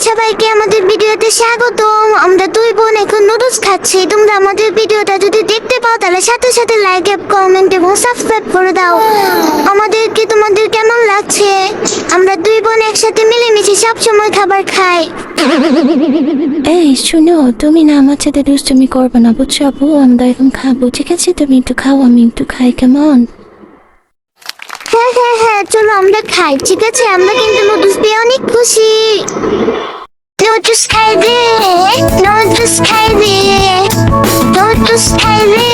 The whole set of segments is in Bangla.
সবাইকে আমাদের ভিডিওতে স্বাগতম। আমরা দুই বোন এখন নুডলস খাচ্ছি। তোমরা আমাদের ভিডিওটা যদি দেখতে পাও তাহলে সাথে সাথে লাইক, কমেন্ট এবং সাবস্ক্রাইব করে দাও। আমাদেরকে তোমাদের কেমন লাগছে? আমরা দুই বোন একসাথে মিলেমিশে সবসময় খাবার খাই। এই শুনো, তুমি না আমার সাথে দুষ্টুমি করবে না, বুঝছো আপু? আমরা এখন খাবো, ঠিক আছে? তুমি একটু খাও, আমি একটু খাই, কেমন? হ্যাঁ হ্যাঁ হ্যাঁ, চলো আমরা খাই, ঠিক আছে? আমরা কিন্তু নুডলস পেয়ে অনেক খুশি। নুডলস খাই রে, নুডলস খাই রে, নুডলস খাই রে,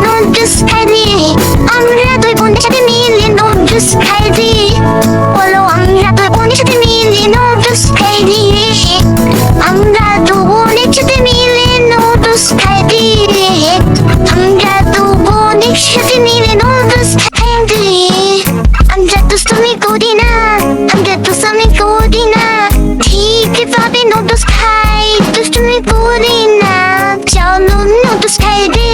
নুডলস খাই রে। আমরা দুই বোনের সাথে মিলে নুডলস খাই রে। বলো, আমরা দুই বোনের সাথে মিলে নুডলস খাই রে। আমরা দু বোনের সাথে মিলে নুডলস খাই রে। আমরা দু বোনের সাথে মিলে নুডলস খাই রে। আমরা দুষ্টুমি করি না, আমরা দুষ্টুমি করি না, ঠিক ভাবে নুডলস খাই, দুষ্টুমি করি না। চলো নুডলস খাই রে,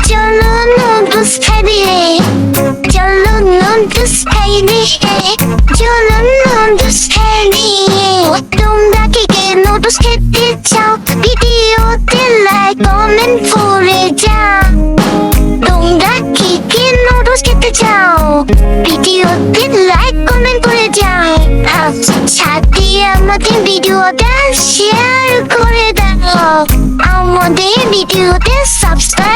চলো নুডলস খাই রে, চলো নুডলস খাই রে, চলো নুডলস খাই রে। তোমরা কে কে নুডলস খেতে চাও? ভিডিওতে লাইক কমেন্ট করে যাও। তোমরা কে কে নুডলস খেতে চাও? ভিডিওতে লাইক কমেন্ট করে যাও। সাথে আমাদের ভিডিওটা শেয়ার করে দাও। আমাদের ভিডিওতে সাবস্ক্রাইব